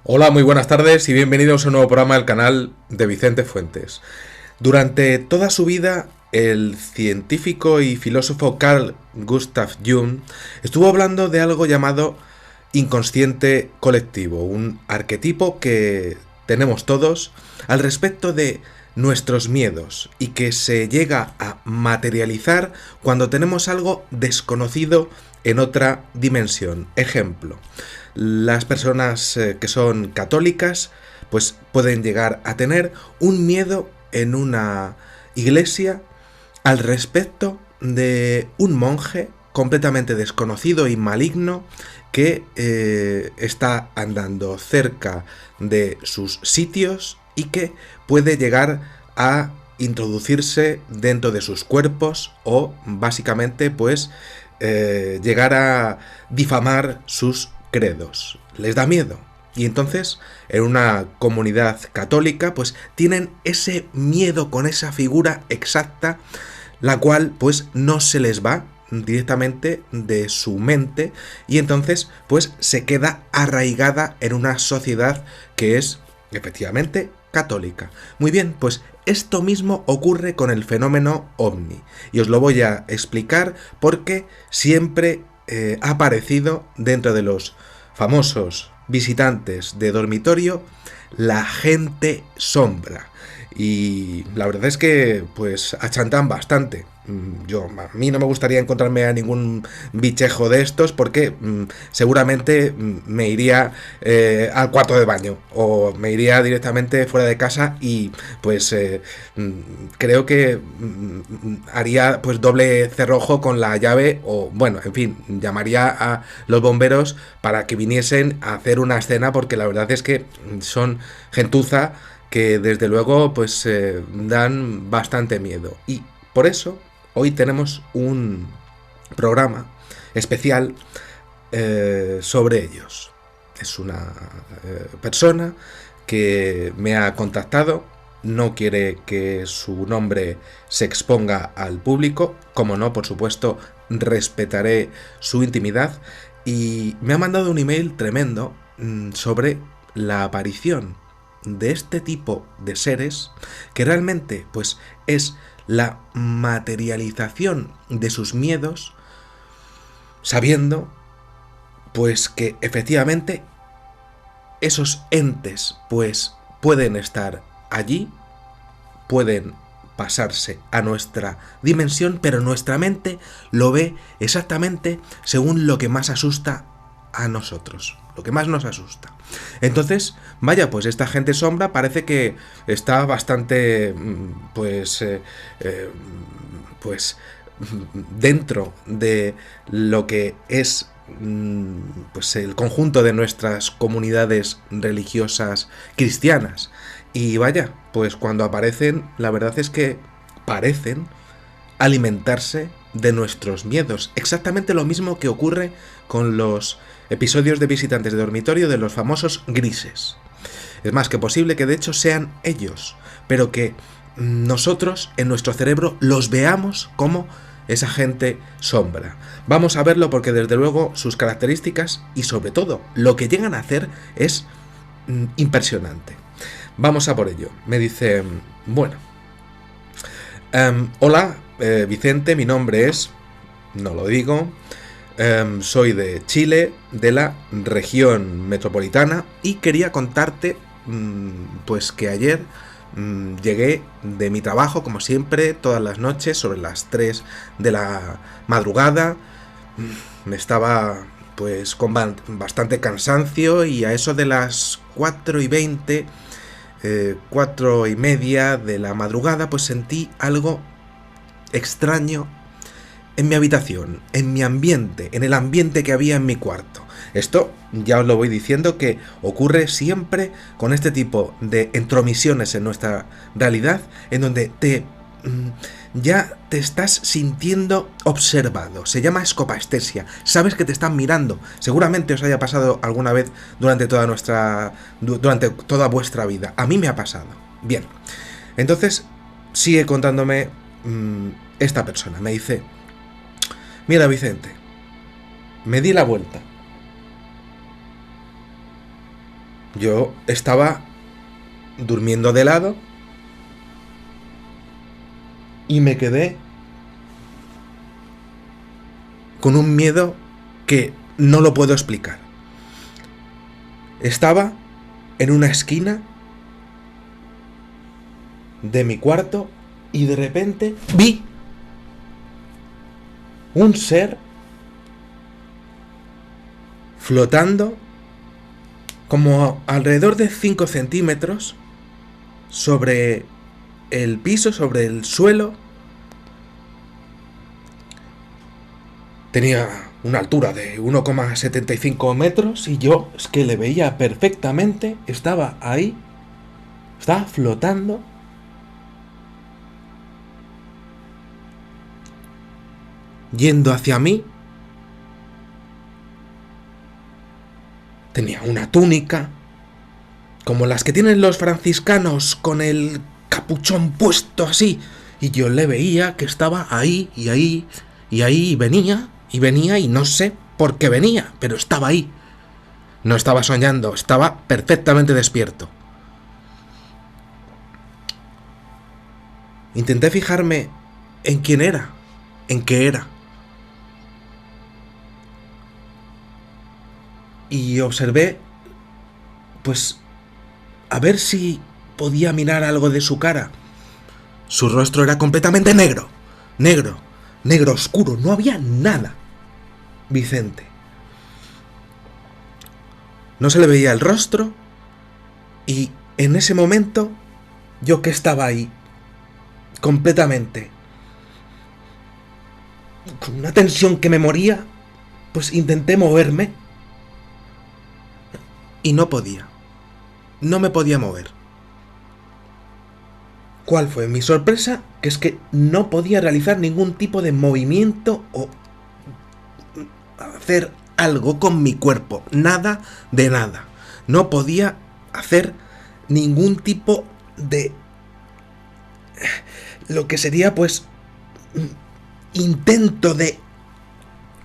Hola, muy buenas tardes y bienvenidos a un nuevo programa del canal de Vicente Fuentes. Durante toda su vida, el científico y filósofo Carl Gustav Jung estuvo hablando de algo llamado inconsciente colectivo, un arquetipo que tenemos todos al respecto de nuestros miedos y que se llega a materializar cuando tenemos algo desconocido en otra dimensión. Ejemplo, las personas que son católicas pues pueden llegar a tener un miedo en una iglesia al respecto de un monje completamente desconocido y maligno que está andando cerca de sus sitios y que puede llegar a introducirse dentro de sus cuerpos o básicamente pues llegar a difamar sus credos. Les da miedo. Y entonces, en una comunidad católica, pues tienen ese miedo con esa figura exacta, la cual pues no se les va directamente de su mente y entonces pues se queda arraigada en una sociedad que es efectivamente católica. Muy bien, pues esto mismo ocurre con el fenómeno ovni y os lo voy a explicar porque siempre ha aparecido dentro de los famosos visitantes de dormitorio la gente sombra. Y la verdad es que pues achantan bastante. A mí no me gustaría encontrarme a ningún bichejo de estos porque seguramente me iría al cuarto de baño o me iría directamente fuera de casa y pues creo que haría pues doble cerrojo con la llave o bueno, en fin, llamaría a los bomberos para que viniesen a hacer una escena porque la verdad es que son gentuza que desde luego pues dan bastante miedo. Y por eso hoy tenemos un programa especial sobre ellos. Es una persona que me ha contactado, no quiere que su nombre se exponga al público, como no, por supuesto, respetaré su intimidad, y me ha mandado un email tremendo sobre la aparición de este tipo de seres que realmente pues es la materialización de sus miedos, sabiendo pues que efectivamente esos entes pues pueden estar allí, pueden pasarse a nuestra dimensión, pero nuestra mente lo ve exactamente según lo que más asusta a nosotros, lo que más nos asusta. Entonces, vaya, pues esta gente sombra parece que está bastante, pues dentro de lo que es pues el conjunto de nuestras comunidades religiosas cristianas. Y vaya, pues cuando aparecen, la verdad es que parecen alimentarse de nuestros miedos. Exactamente lo mismo que ocurre con los episodios de visitantes de dormitorio de los famosos grises. Es más que posible que de hecho sean ellos, pero que nosotros en nuestro cerebro los veamos como esa gente sombra. Vamos a verlo porque desde luego sus características y sobre todo lo que llegan a hacer es impresionante. Vamos a por ello. Me dice, bueno, hola Vicente, mi nombre es, no lo digo, soy de Chile, de la región metropolitana y quería contarte pues que ayer llegué de mi trabajo, como siempre, todas las noches, sobre las 3 de la madrugada. Me estaba pues con bastante cansancio y a eso de las 4:20, 4:30 de la madrugada, pues sentí algo extraño en mi habitación, en mi ambiente, en el ambiente que había en mi cuarto. Esto ya os lo voy diciendo que ocurre siempre con este tipo de intromisiones en nuestra realidad, en donde ya te estás sintiendo observado. Se llama escopaestesia. Sabes que te están mirando. Seguramente os haya pasado alguna vez durante toda vuestra vida. A mí me ha pasado. Bien. Entonces sigue contándome esta persona. Me dice: mira, Vicente, me di la vuelta Yo estaba durmiendo de lado y me quedé con un miedo que no lo puedo explicar. Estaba en una esquina de mi cuarto y de repente vi un ser flotando como alrededor de 5 centímetros sobre el piso, sobre el suelo. Tenía una altura de 1,75 metros y yo es que le veía perfectamente. Estaba ahí, estaba flotando. Yendo hacia mí. Tenía una túnica, como las que tienen los franciscanos, con el capuchón puesto así. Y yo le veía que estaba ahí, y ahí, y ahí, y venía, y no sé por qué venía, pero estaba ahí. No estaba soñando, estaba perfectamente despierto. Intenté fijarme en quién era, en qué era. Y observé, pues, a ver si podía mirar algo de su cara. Su rostro era completamente negro, negro, negro oscuro, no había nada. Vicente. No se le veía el rostro y en ese momento yo que estaba ahí, completamente, con una tensión que me moría, pues intenté moverme. Y no podía. No me podía mover. ¿Cuál fue mi sorpresa? Que es que no podía realizar ningún tipo de movimiento o hacer algo con mi cuerpo. Nada de nada. No podía hacer ningún tipo de... lo que sería pues... intento de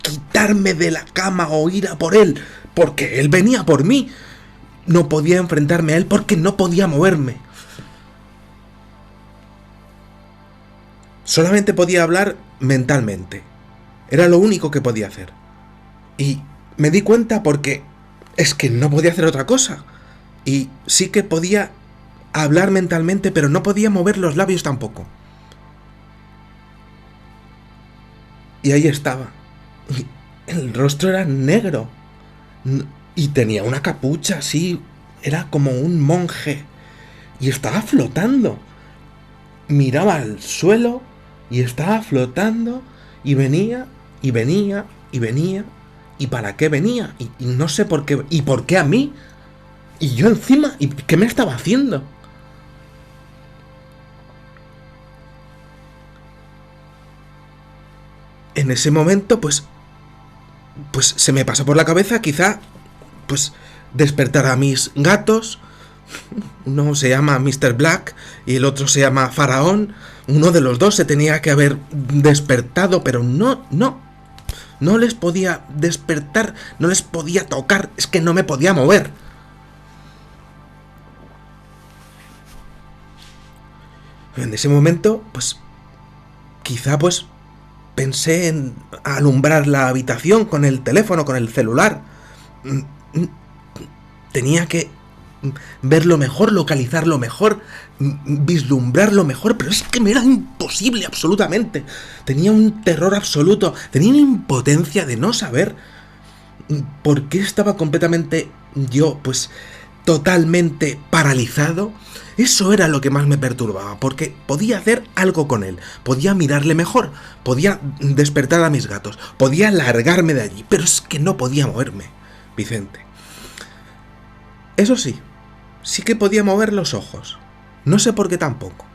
quitarme de la cama o ir a por él. Porque él venía por mí. No podía enfrentarme a él porque no podía moverme. Solamente podía hablar mentalmente. Era lo único que podía hacer. Y me di cuenta porque es que no podía hacer otra cosa. Y sí que podía hablar mentalmente, pero no podía mover los labios tampoco. Y ahí estaba. Y el rostro era negro. Y tenía una capucha así, era como un monje. Y estaba flotando. Miraba al suelo y estaba flotando. Y venía, y venía, y venía. ¿Y para qué venía? Y no sé por qué. ¿Y por qué a mí? Y yo encima, ¿y qué me estaba haciendo? En ese momento, pues se me pasó por la cabeza quizá pues despertar a mis gatos. Uno se llama Mr. Black y el otro se llama Faraón. Uno de los dos se tenía que haber despertado, pero no les podía despertar, no les podía tocar, es que no me podía mover. En ese momento, pues quizá pues pensé en alumbrar la habitación con el teléfono, con el celular. Tenía que verlo mejor, localizarlo mejor, vislumbrarlo mejor, pero es que me era imposible absolutamente. Tenía un terror absoluto, tenía una impotencia de no saber por qué estaba completamente yo, pues totalmente paralizado. Eso era lo que más me perturbaba, porque podía hacer algo con él, podía mirarle mejor, podía despertar a mis gatos, podía largarme de allí, pero es que no podía moverme, Vicente. Eso sí, sí que podía mover los ojos. No sé por qué tampoco.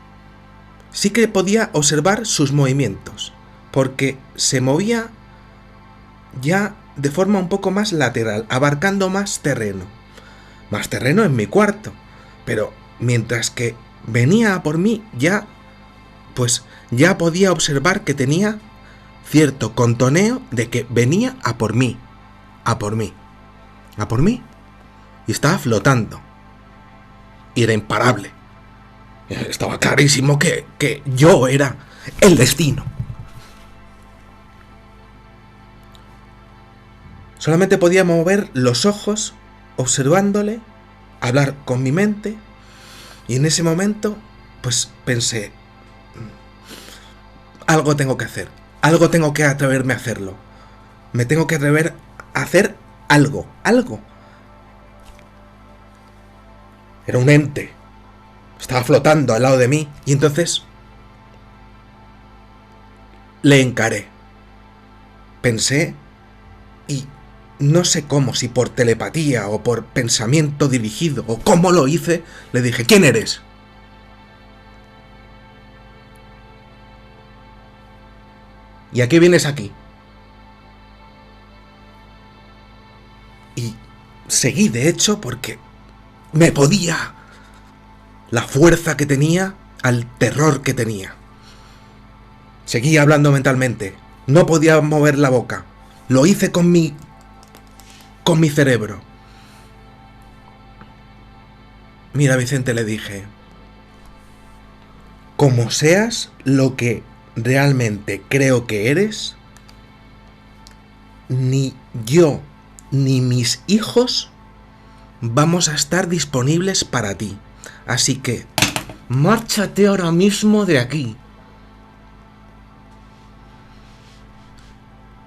Sí que podía observar sus movimientos, porque se movía ya de forma un poco más lateral, abarcando más terreno. Más terreno en mi cuarto. Pero mientras que venía a por mí, ya podía observar que tenía cierto contoneo de que venía a por mí. A por mí. A por mí. y estaba flotando. Y era imparable. Estaba clarísimo que yo era el destino. Solamente podía mover los ojos, observándole, hablar con mi mente, y en ese momento, pues pensé, algo tengo que hacer, algo tengo que atreverme a hacerlo. Me tengo que atrever a hacer algo. Era un ente. Estaba flotando al lado de mí y entonces le encaré. Pensé y no sé cómo, si por telepatía o por pensamiento dirigido o cómo lo hice, le dije, ¿quién eres? ¿Y a qué vienes aquí? Y seguí, de hecho, porque me podía la fuerza que tenía al terror que tenía. Seguía hablando mentalmente. No podía mover la boca. Lo hice con mi cerebro. Mira, Vicente, le dije, como seas lo que realmente creo que eres, ni yo ni mis hijos vamos a estar disponibles para ti. Así que, márchate ahora mismo de aquí.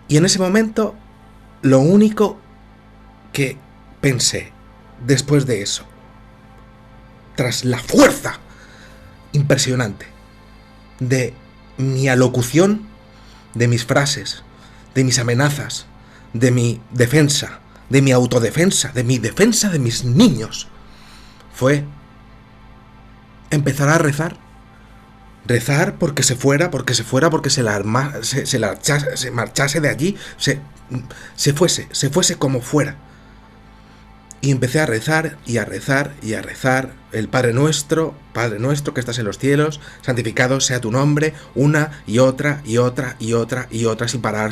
Y en ese momento, lo único que pensé después de eso, tras la fuerza impresionante de mi alocución, de mis frases, de mis amenazas, de mi defensa, de mi autodefensa, de mi defensa de mis niños, fue empezar a rezar. Rezar porque se fuera, porque se marchase de allí, se fuese como fuera. Y empecé a rezar y a rezar y a rezar el Padre nuestro que estás en los cielos, santificado sea tu nombre, una y otra y otra y otra y otra, sin parar,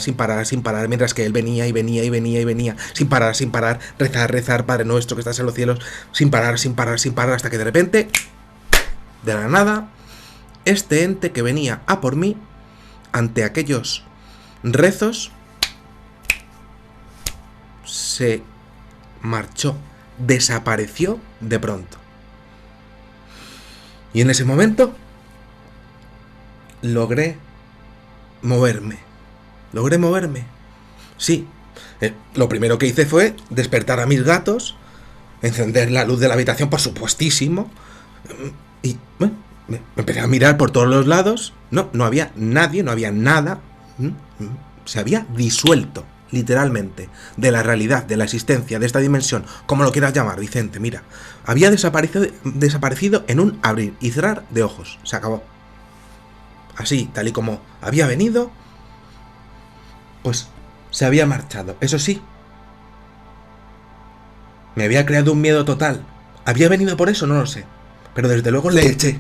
mientras que él venía y venía y venía y venía, sin parar, rezar, Padre nuestro que estás en los cielos, sin parar, hasta que de repente, de la nada, este ente que venía a por mí, ante aquellos rezos, se marchó, desapareció de pronto. Y en ese momento logré moverme. Sí, lo primero que hice fue despertar a mis gatos, encender la luz de la habitación, por supuestísimo, y bueno, me empecé a mirar por todos los lados. No había nadie, no había nada. Se había disuelto, literalmente, de la realidad, de la existencia, de esta dimensión, como lo quieras llamar, Vicente, mira. Había desaparecido en un abrir y cerrar de ojos. Se acabó. Así, tal y como había venido, pues se había marchado. Eso sí, me había creado un miedo total. ¿Había venido por eso? No lo sé. Pero desde luego le eché.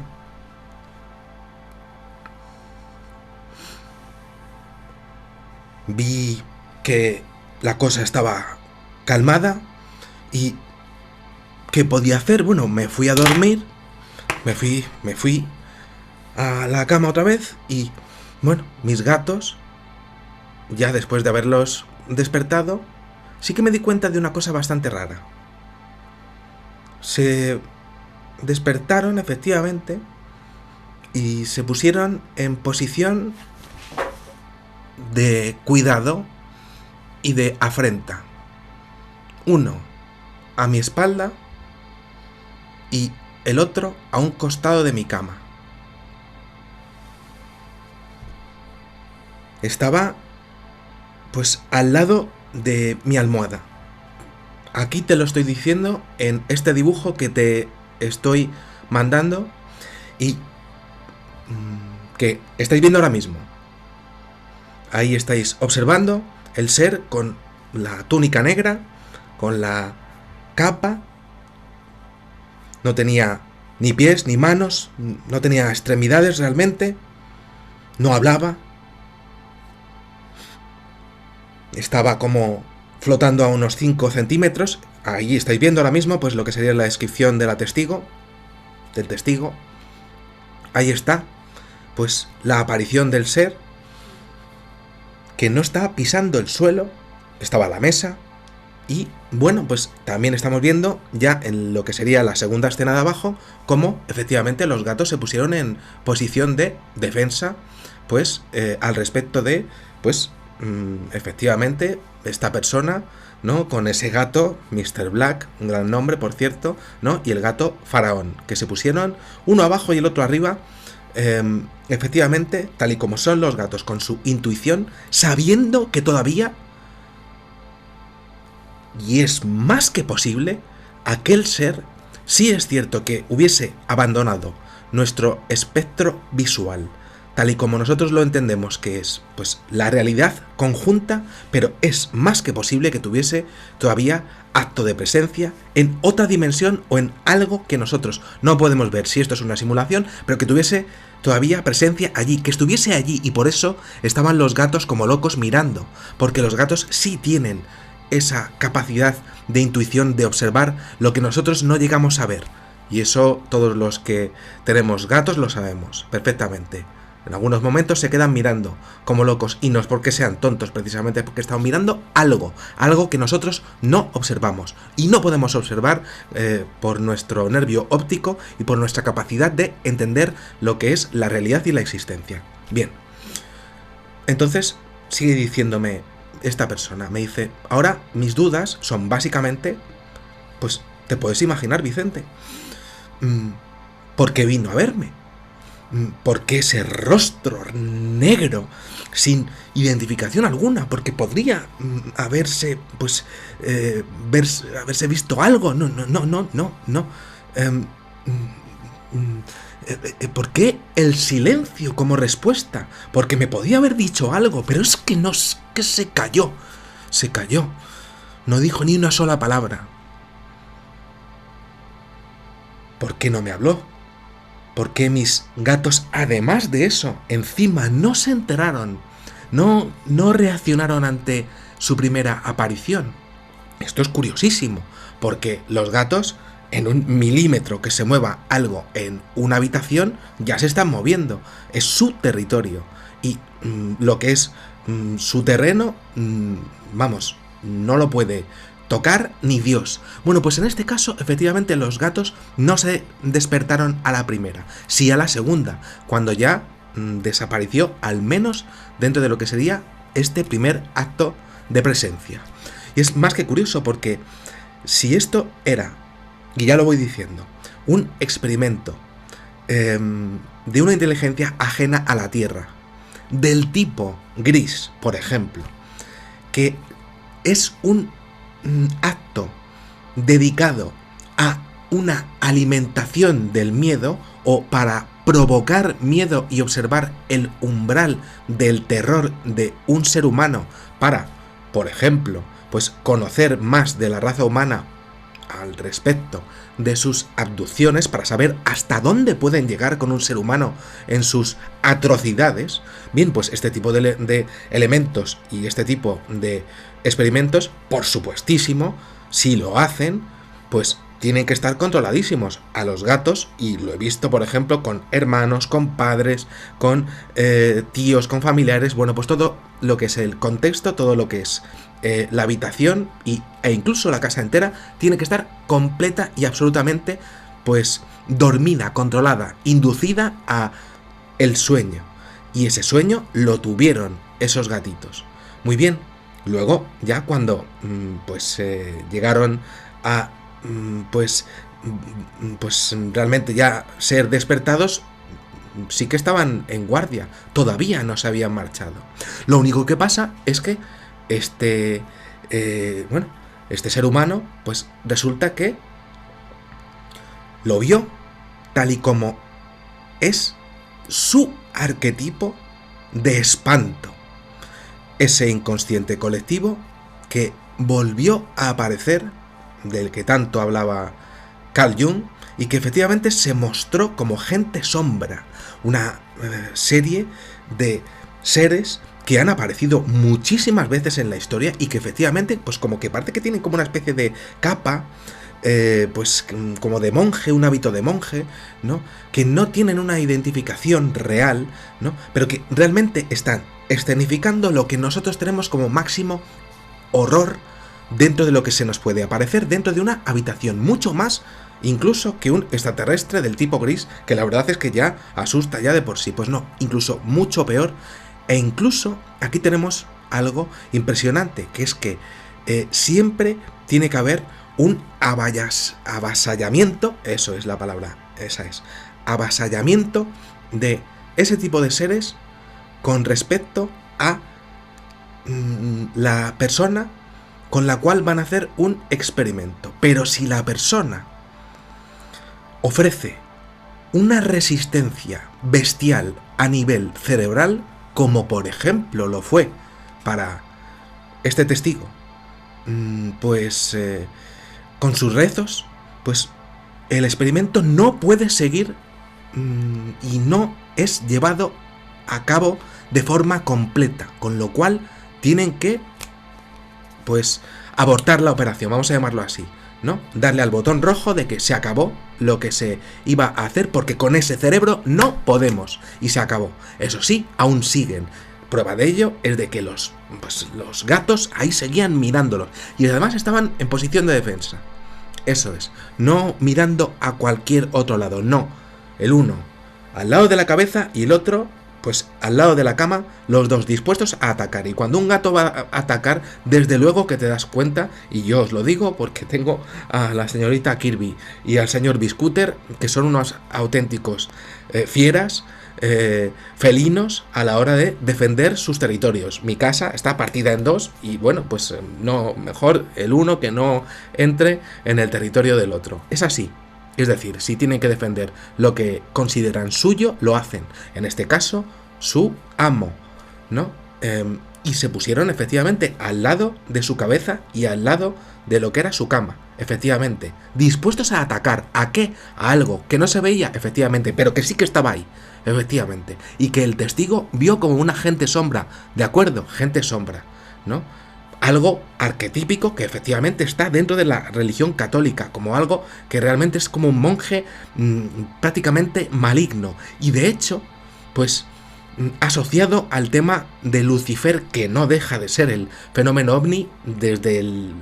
Vi que la cosa estaba calmada y ¿qué podía hacer? Bueno, me fui a dormir, me fui a la cama otra vez y, bueno, mis gatos, ya después de haberlos despertado, sí que me di cuenta de una cosa bastante rara. Se despertaron, efectivamente, y se pusieron en posición de cuidado y de afrenta. Uno a mi espalda y el otro a un costado de mi cama. Estaba, pues, al lado de mi almohada. Aquí te lo estoy diciendo en este dibujo que te estoy mandando y que estáis viendo ahora mismo. Ahí estáis observando el ser con la túnica negra, con la capa. No tenía ni pies ni manos, no tenía extremidades realmente, no hablaba. Estaba como flotando a unos 5 centímetros, ahí estáis viendo ahora mismo pues lo que sería la descripción de la testigo, del testigo. Ahí está, pues la aparición del ser que no está pisando el suelo, estaba a la mesa. Y bueno, pues también estamos viendo ya en lo que sería la segunda escena de abajo cómo efectivamente los gatos se pusieron en posición de defensa, pues al respecto de, pues efectivamente esta persona, ¿no? Con ese gato, Mr. Black, un gran nombre por cierto, ¿no? Y el gato Faraón, que se pusieron uno abajo y el otro arriba, efectivamente, tal y como son los gatos, con su intuición, sabiendo que todavía, y es más que posible, aquel ser, sí es cierto que hubiese abandonado nuestro espectro visual, tal y como nosotros lo entendemos que es, pues la realidad conjunta, pero es más que posible que tuviese todavía acto de presencia en otra dimensión o en algo que nosotros no podemos ver si esto es una simulación, pero que tuviese todavía presencia allí, que estuviese allí, y por eso estaban los gatos como locos mirando, porque los gatos sí tienen esa capacidad de intuición, de observar lo que nosotros no llegamos a ver. Y eso todos los que tenemos gatos lo sabemos perfectamente. En algunos momentos se quedan mirando como locos, y no es porque sean tontos, precisamente porque están mirando algo que nosotros no observamos y no podemos observar por nuestro nervio óptico y por nuestra capacidad de entender lo que es la realidad y la existencia. Bien, entonces sigue diciéndome esta persona, me dice, ahora mis dudas son básicamente, pues te puedes imaginar, Vicente, ¿por qué vino a verme? ¿Por qué ese rostro negro sin identificación alguna? Porque podría haberse, pues, haberse visto algo. No. ¿Por qué el silencio como respuesta? Porque me podía haber dicho algo, pero es que no, es que se calló. No dijo ni una sola palabra. ¿Por qué no me habló? ¿Por qué mis gatos, además de eso, encima no se enteraron? No reaccionaron ante su primera aparición. Esto es curiosísimo, porque los gatos, en un milímetro que se mueva algo en una habitación, ya se están moviendo. Es su territorio. Y lo que es su terreno, vamos, no lo puede tocar ni Dios. Bueno, pues en este caso, efectivamente, los gatos no se despertaron a la primera, sí a la segunda, cuando ya desapareció, al menos dentro de lo que sería este primer acto de presencia. Y es más que curioso, porque si esto era, y ya lo voy diciendo, un experimento de una inteligencia ajena a la Tierra, del tipo gris, por ejemplo, que es un acto dedicado a una alimentación del miedo, o para provocar miedo y observar el umbral del terror de un ser humano para, por ejemplo, pues conocer más de la raza humana al respecto de sus abducciones, para saber hasta dónde pueden llegar con un ser humano en sus atrocidades. Bien, pues este tipo de elementos y este tipo de experimentos, por supuestísimo, si lo hacen, pues tienen que estar controladísimos. A los gatos, y lo he visto por ejemplo con hermanos, con padres, con tíos, con familiares, bueno, pues todo lo que es el contexto, todo lo que es la habitación e incluso la casa entera tiene que estar completa y absolutamente, pues, dormida, controlada, inducida a el sueño. Y ese sueño lo tuvieron esos gatitos. Muy bien, luego ya cuando pues llegaron a pues realmente ya ser despertados, sí que estaban en guardia, todavía no se habían marchado. Lo único que pasa es que este ser humano, pues resulta que lo vio tal y como es su arquetipo de espanto. Ese inconsciente colectivo que volvió a aparecer, del que tanto hablaba Carl Jung, y que efectivamente se mostró como gente sombra, una serie de seres que han aparecido muchísimas veces en la historia y que efectivamente, pues como que parece que tienen como una especie de capa, pues como de monje, un hábito de monje, ¿no? Que no tienen una identificación real, ¿no? Pero que realmente están escenificando lo que nosotros tenemos como máximo horror dentro de lo que se nos puede aparecer dentro de una habitación, mucho más incluso que un extraterrestre del tipo gris, que la verdad es que ya asusta ya de por sí. Pues no, incluso mucho peor. E incluso aquí tenemos algo impresionante, que es que siempre tiene que haber un avasallamiento, eso es la palabra, esa es, avasallamiento de ese tipo de seres con respecto a la persona con la cual van a hacer un experimento. Pero si la persona ofrece una resistencia bestial a nivel cerebral, como por ejemplo lo fue para este testigo, pues con sus rezos, pues el experimento no puede seguir y no es llevado a cabo de forma completa, con lo cual tienen que, pues, abortar la operación, vamos a llamarlo así, ¿no? Darle al botón rojo de que se acabó lo que se iba a hacer, porque con ese cerebro no podemos, y se acabó. Eso sí, aún siguen. Prueba de ello es de que los gatos ahí seguían mirándolos, y además estaban en posición de defensa. Eso es, no mirando a cualquier otro lado, no. El uno al lado de la cabeza y el otro, pues al lado de la cama, los dos dispuestos a atacar. Y cuando un gato va a atacar, desde luego que te das cuenta, y yo os lo digo porque tengo a la señorita Kirby y al señor Biscooter, que son unos auténticos fieras, felinos a la hora de defender sus territorios. Mi casa está partida en dos y bueno, pues no, mejor el uno que no entre en el territorio del otro. Es así. Es decir, si tienen que defender lo que consideran suyo, lo hacen. En este caso, su amo, ¿no? Y se pusieron efectivamente al lado de su cabeza y al lado de lo que era su cama. Efectivamente, dispuestos a atacar. ¿A qué? A algo que no se veía, efectivamente, pero que sí que estaba ahí, efectivamente. Y que el testigo vio como un agente sombra. ¿De acuerdo? Gente sombra, ¿no? Algo arquetípico que efectivamente está dentro de la religión católica, como algo que realmente es como un monje prácticamente maligno. Y de hecho, pues asociado al tema de Lucifer, que no deja de ser el fenómeno ovni desde el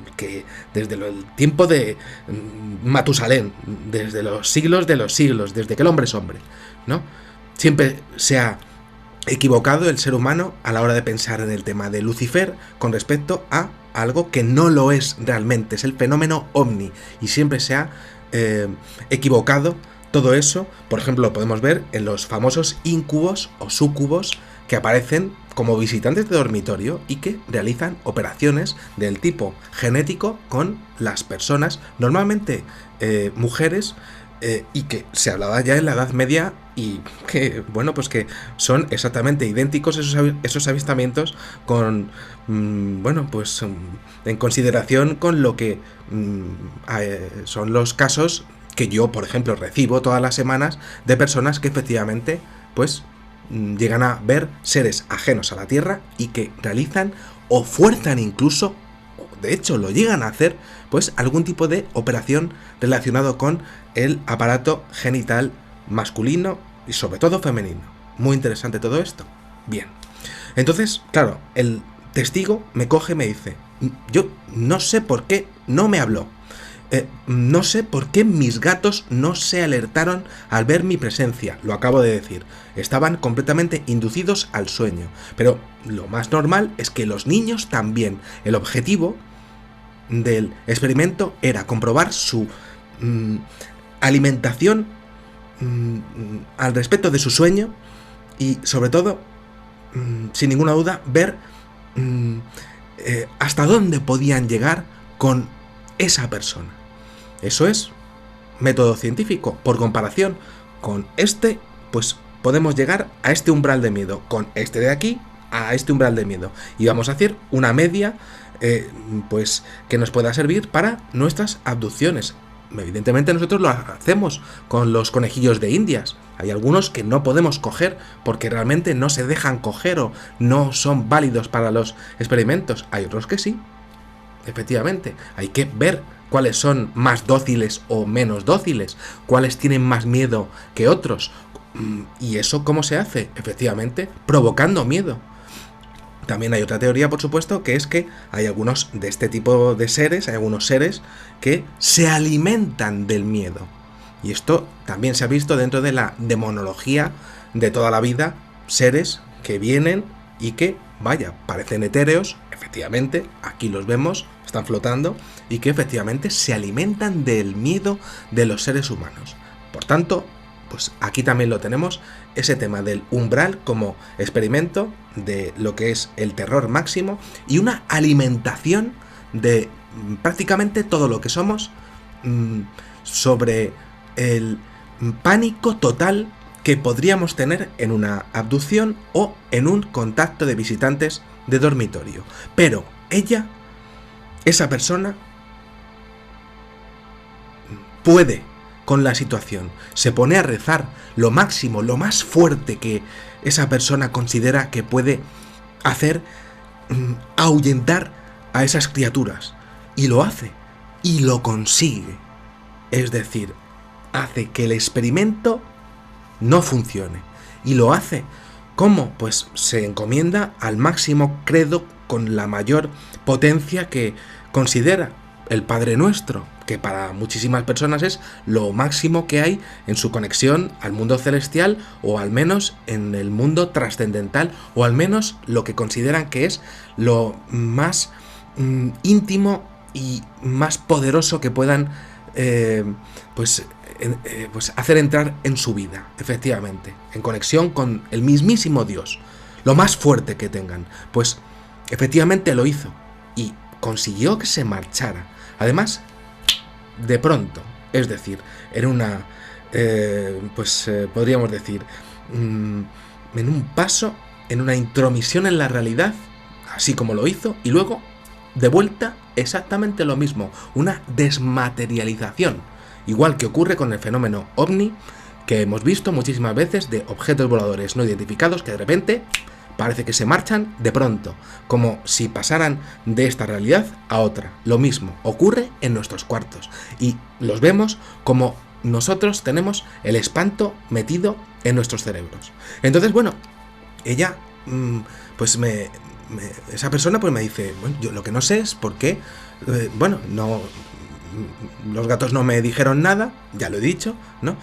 tiempo de Matusalén, desde los siglos de los siglos, desde que el hombre es hombre, ¿no? Siempre se ha equivocado el ser humano a la hora de pensar en el tema de Lucifer con respecto a algo que no lo es realmente, es el fenómeno ovni, y siempre se ha equivocado todo eso. Por ejemplo, lo podemos ver en los famosos íncubos o súcubos que aparecen como visitantes de dormitorio y que realizan operaciones del tipo genético con las personas, normalmente mujeres, y que se hablaba ya en la Edad Media, y que, bueno, pues que son exactamente idénticos esos avistamientos con, bueno, pues en consideración con lo que son los casos que yo, por ejemplo, recibo todas las semanas de personas que efectivamente, pues, llegan a ver seres ajenos a la Tierra y que realizan o fuerzan incluso, de hecho lo llegan a hacer, pues algún tipo de operación relacionado con el aparato genital masculino y sobre todo femenino. Muy interesante todo esto. Bien. Entonces, claro, el testigo me coge y me dice, yo no sé por qué no me habló. No sé por qué mis gatos no se alertaron al ver mi presencia, lo acabo de decir. Estaban completamente inducidos al sueño. Pero lo más normal es que los niños también. El objetivo del experimento era comprobar su alimentación al respecto de su sueño y sobre todo, sin ninguna duda, ver hasta dónde podían llegar con esa persona. Eso es método científico. Por comparación con este, pues podemos llegar a este umbral de miedo, con este de aquí a este umbral de miedo, y vamos a hacer una media pues que nos pueda servir para nuestras abducciones. Evidentemente nosotros lo hacemos con los conejillos de Indias, Hay algunos que no podemos coger porque realmente no se dejan coger o no son válidos para los experimentos. Hay otros que sí, efectivamente. Hay que ver cuáles son más dóciles o menos dóciles, cuáles tienen más miedo que otros. ¿Y eso cómo se hace? Efectivamente, provocando miedo. También hay otra teoría, por supuesto, que es que hay algunos de este tipo de seres, hay algunos seres que se alimentan del miedo. Y esto también se ha visto dentro de la demonología de toda la vida, seres que vienen y que, vaya, parecen etéreos, efectivamente, aquí los vemos, están flotando, y que efectivamente se alimentan del miedo de los seres humanos. Por tanto, pues aquí también lo tenemos, ese tema del umbral como experimento de lo que es el terror máximo y una alimentación de prácticamente todo lo que somos sobre el pánico total que podríamos tener en una abducción o en un contacto de visitantes de dormitorio. Pero ella, esa persona, puede con la situación, se pone a rezar lo máximo, lo más fuerte que esa persona considera que puede hacer ahuyentar a esas criaturas, y lo hace, y lo consigue. Es decir, hace que el experimento no funcione, y lo hace. ¿Cómo? Pues se encomienda al máximo credo con la mayor potencia que considera, el Padre Nuestro, que para muchísimas personas es lo máximo que hay en su conexión al mundo celestial, o al menos en el mundo trascendental, o al menos lo que consideran que es lo más íntimo y más poderoso que puedan pues hacer entrar en su vida, efectivamente, en conexión con el mismísimo Dios, lo más fuerte que tengan. Pues efectivamente lo hizo y consiguió que se marchara. Además, de pronto, es decir, era una, podríamos decir, en un paso, en una intromisión en la realidad, así como lo hizo, y luego, de vuelta, exactamente lo mismo, una desmaterialización, igual que ocurre con el fenómeno OVNI, que hemos visto muchísimas veces, de objetos voladores no identificados que de repente parece que se marchan de pronto, como si pasaran de esta realidad a otra. Lo mismo ocurre en nuestros cuartos, y los vemos como nosotros tenemos el espanto metido en nuestros cerebros. Entonces, bueno, ella, pues esa persona pues me dice, bueno, yo lo que no sé es por qué, no, los gatos no me dijeron nada, ya lo he dicho, ¿no?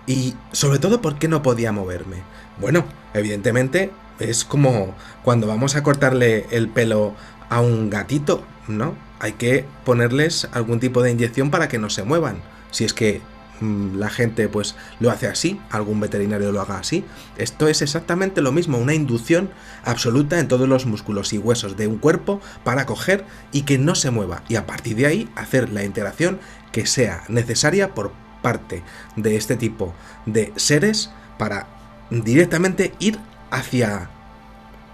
Y sobre todo, ¿por qué no podía moverme? Bueno, evidentemente es como cuando vamos a cortarle el pelo a un gatito, ¿no? Hay que ponerles algún tipo de inyección para que no se muevan. Si es que la gente pues lo hace así, algún veterinario lo haga así. Esto es exactamente lo mismo, una inducción absoluta en todos los músculos y huesos de un cuerpo para coger y que no se mueva. Y a partir de ahí hacer la interacción que sea necesaria por parte de este tipo de seres para directamente ir hacia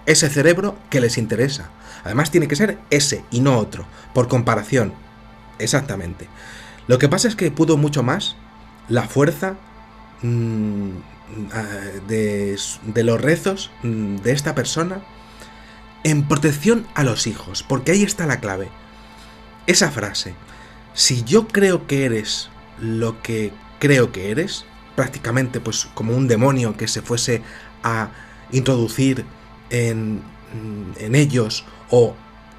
ese cerebro que les interesa. Además tiene que ser ese y no otro, por comparación. Exactamente. Lo que pasa es que pudo mucho más la fuerza de los rezos de esta persona en protección a los hijos, porque ahí está la clave. Esa frase, si yo creo que eres lo que creo que eres, prácticamente pues como un demonio que se fuese a introducir en ellos, o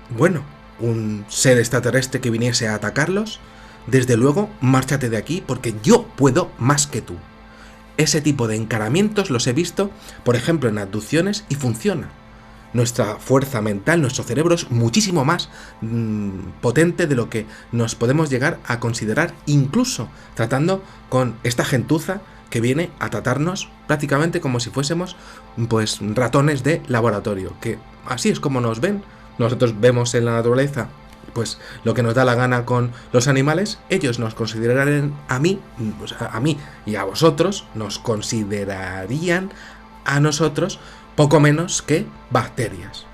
bueno, un ser extraterrestre que viniese a atacarlos, desde luego, márchate de aquí porque yo puedo más que tú. Ese tipo de encaramientos los he visto, por ejemplo, en abducciones, y funciona. Nuestra fuerza mental, nuestro cerebro es muchísimo más potente de lo que nos podemos llegar a considerar, incluso tratando con esta gentuza que viene a tratarnos prácticamente como si fuésemos pues ratones de laboratorio, que así es como nos ven. Nosotros vemos en la naturaleza pues lo que nos da la gana con los animales, ellos nos considerarán a mí y a vosotros, nos considerarían a nosotros poco menos que bacterias.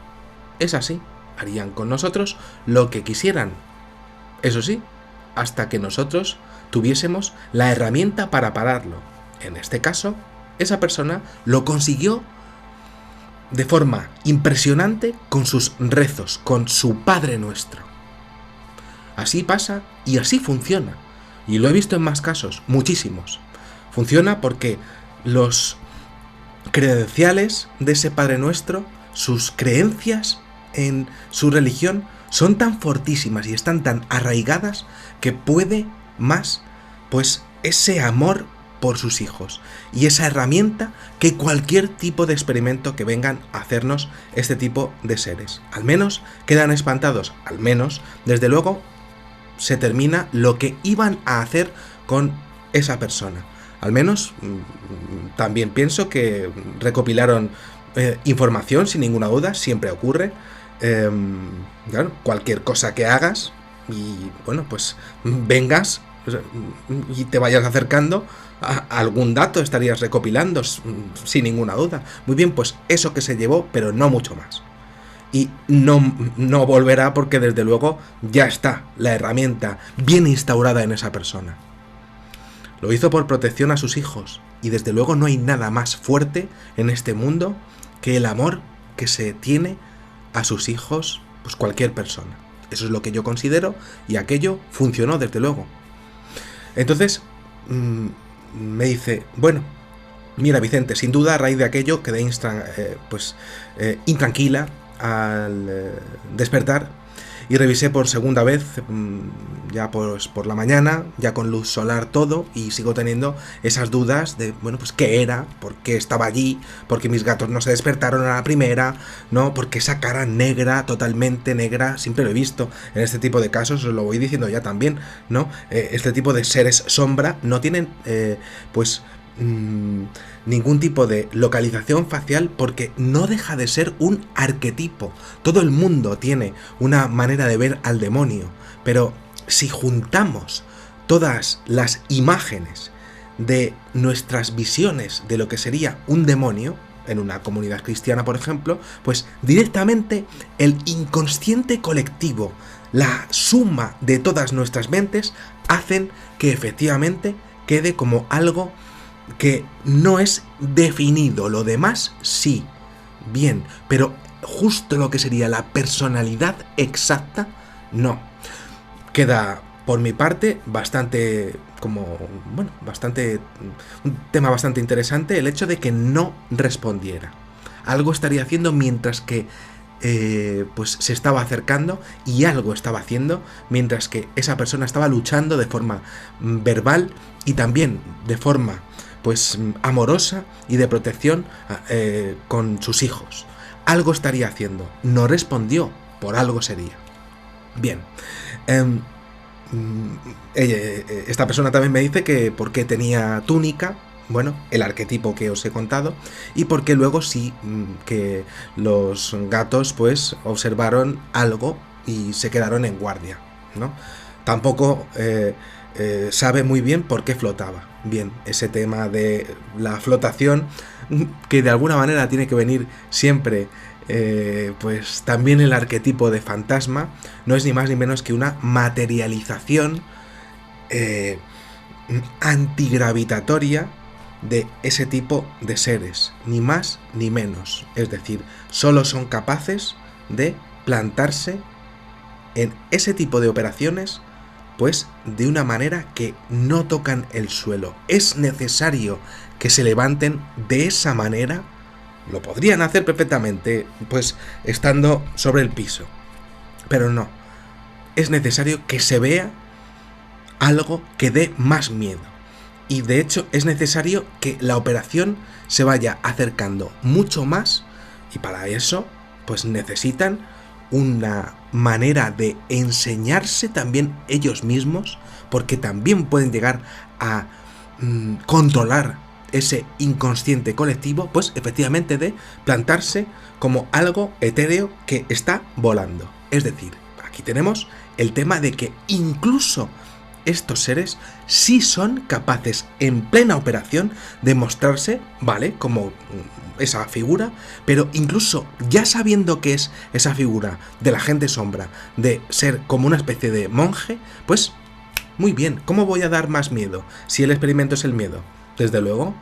Es así, harían con nosotros lo que quisieran. Eso sí, hasta que nosotros tuviésemos la herramienta para pararlo. En este caso, esa persona lo consiguió de forma impresionante con sus rezos, con su Padre Nuestro. Así pasa y así funciona. Y lo he visto en más casos, muchísimos. Funciona porque los credenciales de ese Padre Nuestro, sus creencias en su religión, son tan fortísimas y están tan arraigadas que puede más, pues, ese amor por sus hijos y esa herramienta que cualquier tipo de experimento que vengan a hacernos este tipo de seres. Al menos quedan espantados, al menos, desde luego, se termina lo que iban a hacer con esa persona. Al menos, también pienso que recopilaron información, sin ninguna duda, siempre ocurre. Claro, cualquier cosa que hagas y, bueno, pues vengas y te vayas acercando a algún dato estarías recopilando, sin ninguna duda. Muy bien, pues eso que se llevó, pero no mucho más. Y no volverá porque desde luego ya está la herramienta bien instaurada en esa persona. Lo hizo por protección a sus hijos y desde luego no hay nada más fuerte en este mundo que el amor que se tiene a sus hijos, pues cualquier persona. Eso es lo que yo considero y aquello funcionó desde luego. Entonces me dice, bueno, mira Vicente, sin duda a raíz de aquello quedé intranquila al despertar y revisé por segunda vez, ya pues por la mañana, ya con luz solar todo, y sigo teniendo esas dudas de, bueno, pues qué era, por qué estaba allí, por qué mis gatos no se despertaron a la primera, ¿no? Porque esa cara negra, totalmente negra, siempre lo he visto en este tipo de casos, os lo voy diciendo ya también, ¿no? Este tipo de seres sombra no tienen, ningún tipo de localización facial porque no deja de ser un arquetipo. Todo el mundo tiene una manera de ver al demonio, pero si juntamos todas las imágenes de nuestras visiones de lo que sería un demonio, en una comunidad cristiana por ejemplo, pues directamente el inconsciente colectivo, la suma de todas nuestras mentes, hacen que efectivamente quede como algo que no es definido. Lo demás sí, bien, pero justo lo que sería la personalidad exacta, no. Queda por mi parte bastante un tema bastante interesante el hecho de que no respondiera. Algo estaría haciendo mientras que pues se estaba acercando, y algo estaba haciendo mientras que esa persona estaba luchando de forma verbal y también de forma pues amorosa y de protección con sus hijos. Algo estaría haciendo. No respondió, por algo sería. Bien. Esta persona también me dice que por qué tenía túnica, bueno, el arquetipo que os he contado, y porque luego sí que los gatos pues observaron algo y se quedaron en guardia, ¿no? Tampoco sabe muy bien por qué flotaba. Bien, ese tema de la flotación, que de alguna manera tiene que venir siempre, pues también el arquetipo de fantasma, no es ni más ni menos que una materialización antigravitatoria de ese tipo de seres, ni más ni menos. Es decir, solo son capaces de plantarse en ese tipo de operaciones pues de una manera que no tocan el suelo. Es necesario que se levanten de esa manera. Lo podrían hacer perfectamente, pues estando sobre el piso, pero no. Es necesario que se vea algo que dé más miedo. Y de hecho es necesario que la operación se vaya acercando mucho más, y para eso pues necesitan una manera de enseñarse también ellos mismos, porque también pueden llegar a controlar ese inconsciente colectivo, pues efectivamente de plantarse como algo etéreo que está volando. Es decir, aquí tenemos el tema de que incluso estos seres sí son capaces en plena operación de mostrarse, ¿vale?, como esa figura, pero incluso ya sabiendo que es esa figura de la gente sombra, de ser como una especie de monje, pues muy bien, ¿cómo voy a dar más miedo si el experimento es el miedo? Desde luego,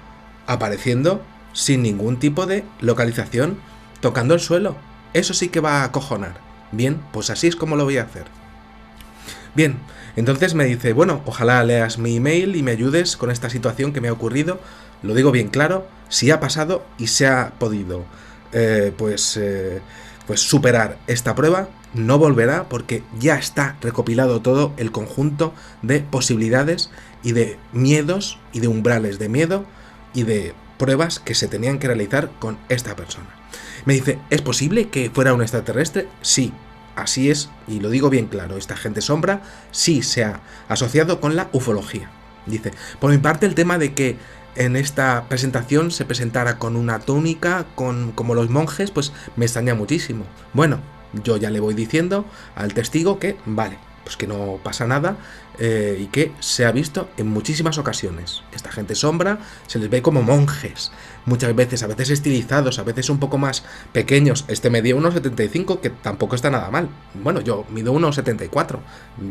apareciendo sin ningún tipo de localización, tocando el suelo. Eso sí que va a acojonar. Bien, pues así es como lo voy a hacer. Bien, entonces me dice, bueno, ojalá leas mi email y me ayudes con esta situación que me ha ocurrido. Lo digo bien claro, si ha pasado y se ha podido pues superar esta prueba, no volverá porque ya está recopilado todo el conjunto de posibilidades y de miedos y de umbrales de miedo y de pruebas que se tenían que realizar con esta persona. Me dice, ¿es posible que fuera un extraterrestre? Sí, así es, y lo digo bien claro, esta gente sombra sí se ha asociado con la ufología. Dice, por mi parte el tema de que en esta presentación se presentara con una túnica, como los monjes, pues me extraña muchísimo. Bueno, yo ya le voy diciendo al testigo que, vale, pues que no pasa nada y que se ha visto en muchísimas ocasiones. Esta gente sombra se les ve como monjes, muchas veces, a veces estilizados, a veces un poco más pequeños. Este medía 1,75, que tampoco está nada mal. Bueno, yo mido 1,74.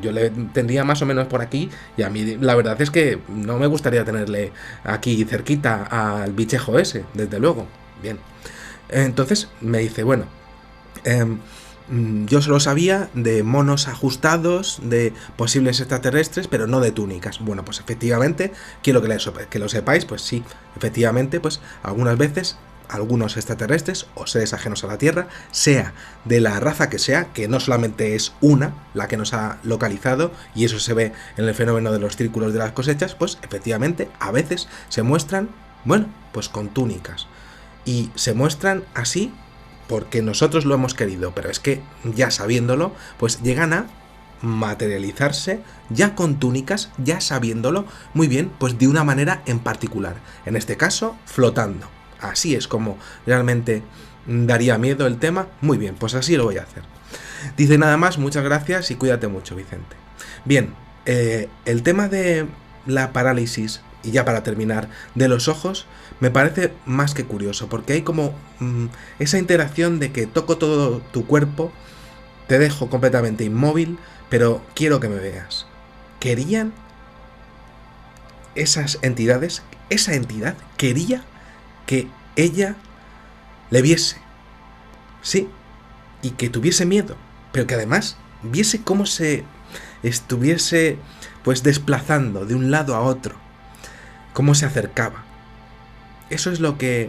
Yo le tendría más o menos por aquí y a mí la verdad es que no me gustaría tenerle aquí cerquita al bichejo ese, desde luego. Bien. Entonces me dice, bueno, yo solo sabía de monos ajustados, de posibles extraterrestres, pero no de túnicas. Bueno, pues efectivamente, quiero que lo sepáis, pues sí, efectivamente, pues algunas veces algunos extraterrestres o seres ajenos a la Tierra, sea de la raza que no solamente es una la que nos ha localizado, y eso se ve en el fenómeno de los círculos de las cosechas, pues efectivamente a veces se muestran, bueno, pues con túnicas. Y se muestran así porque nosotros lo hemos querido, pero es que ya sabiéndolo, pues llegan a materializarse ya con túnicas, ya sabiéndolo muy bien, pues de una manera en particular, en este caso flotando. Así es como realmente daría miedo el tema. Muy bien, pues así lo voy a hacer. Dice nada más, muchas gracias y cuídate mucho, Vicente. Bien, el tema de la parálisis, y ya para terminar, de los ojos, me parece más que curioso, porque hay como esa interacción de que toco todo tu cuerpo, te dejo completamente inmóvil, pero quiero que me veas. ¿Querían esas entidades? Esa entidad quería que ella le viese, sí, y que tuviese miedo, pero que además viese cómo se estuviese pues desplazando de un lado a otro, cómo se acercaba. Eso es lo que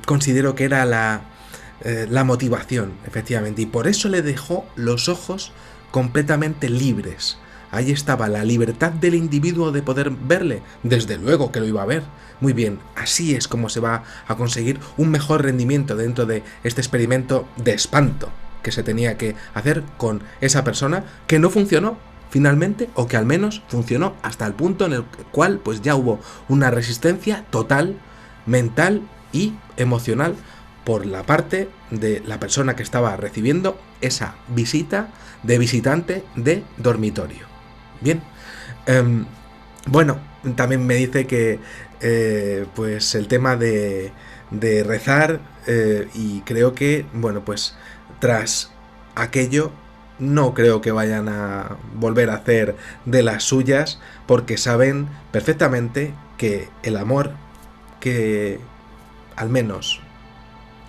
considero que era la motivación, efectivamente, y por eso le dejó los ojos completamente libres. Ahí estaba la libertad del individuo de poder verle. Desde luego que lo iba a ver. Muy bien, así es como se va a conseguir un mejor rendimiento dentro de este experimento de espanto que se tenía que hacer con esa persona, que no funcionó finalmente, o que al menos funcionó hasta el punto en el cual pues ya hubo una resistencia total, mental y emocional por la parte de la persona que estaba recibiendo esa visita de visitante de dormitorio. Bien, bueno, también me dice que pues el tema de rezar, y creo que, bueno, pues tras aquello no creo que vayan a volver a hacer de las suyas, porque saben perfectamente que el amor que al menos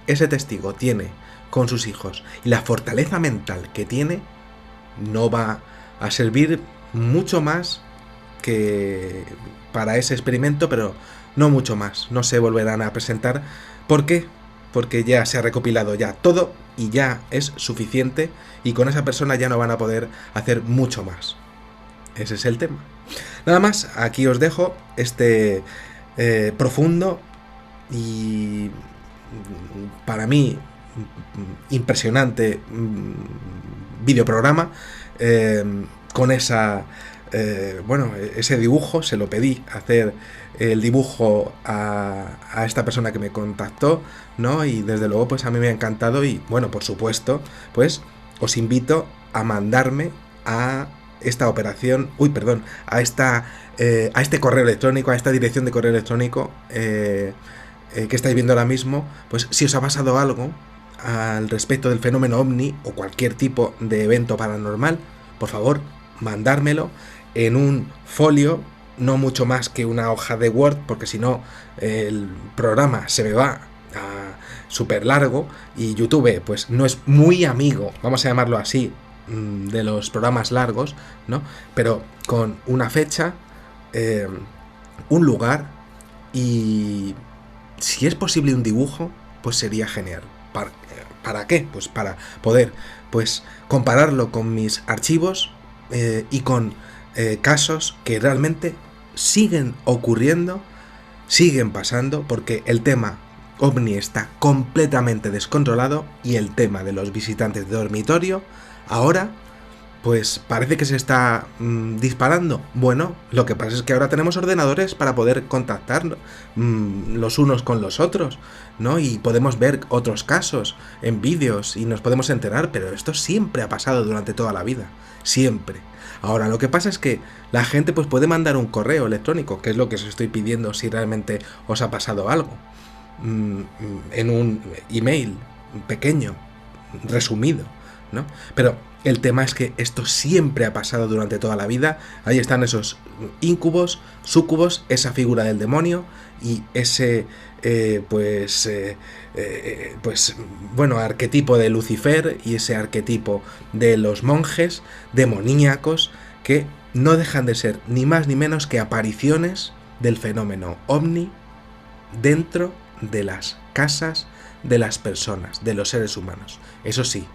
ese testigo tiene con sus hijos y la fortaleza mental que tiene no va a servir mucho más que para ese experimento, pero no mucho más. No se volverán a presentar. ¿Por qué? Porque ya se ha recopilado ya todo y ya es suficiente, y con esa persona ya no van a poder hacer mucho más. Ese es el tema. Nada más, aquí os dejo este profundo y para mí impresionante videoprograma, con esa bueno, ese dibujo. Se lo pedí hacer el dibujo a esta persona que me contactó, ¿no? Y desde luego pues a mí me ha encantado, y bueno, por supuesto, pues os invito a mandarme a esta operación, a este correo electrónico, a esta dirección de correo electrónico que estáis viendo ahora mismo, pues si os ha pasado algo al respecto del fenómeno ovni o cualquier tipo de evento paranormal, por favor, mandármelo en un folio no mucho más que una hoja de Word, porque si no el programa se me va a súper largo, y YouTube pues no es muy amigo, vamos a llamarlo así, de los programas largos, ¿no? Pero con una fecha, un lugar y, si es posible, un dibujo, pues sería genial. ¿Para qué? Pues para poder pues compararlo con mis archivos, y con casos que realmente siguen ocurriendo, siguen pasando, porque el tema ovni está completamente descontrolado, y el tema de los visitantes de dormitorio ahora pues parece que se está disparando. Bueno, lo que pasa es que ahora tenemos ordenadores para poder contactar los unos con los otros, ¿no? Y podemos ver otros casos en vídeos y nos podemos enterar, pero esto siempre ha pasado durante toda la vida, siempre. Ahora, lo que pasa es que la gente pues puede mandar un correo electrónico, que es lo que os estoy pidiendo si realmente os ha pasado algo, en un email pequeño, resumido, ¿no? Pero el tema es que esto siempre ha pasado durante toda la vida. Ahí están esos íncubos, súcubos, esa figura del demonio y ese bueno, arquetipo de Lucifer, y ese arquetipo de los monjes demoníacos, que no dejan de ser ni más ni menos que apariciones del fenómeno ovni dentro de las casas de las personas, de los seres humanos. Eso sí,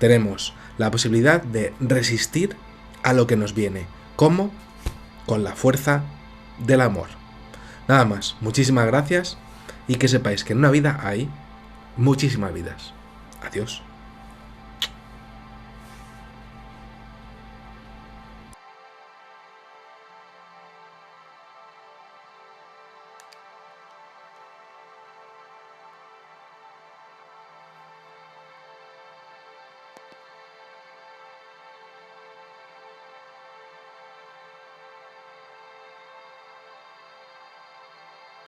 tenemos la posibilidad de resistir a lo que nos viene. ¿Cómo? Con la fuerza del amor. Nada más, muchísimas gracias, y que sepáis que en una vida hay muchísimas vidas. Adiós.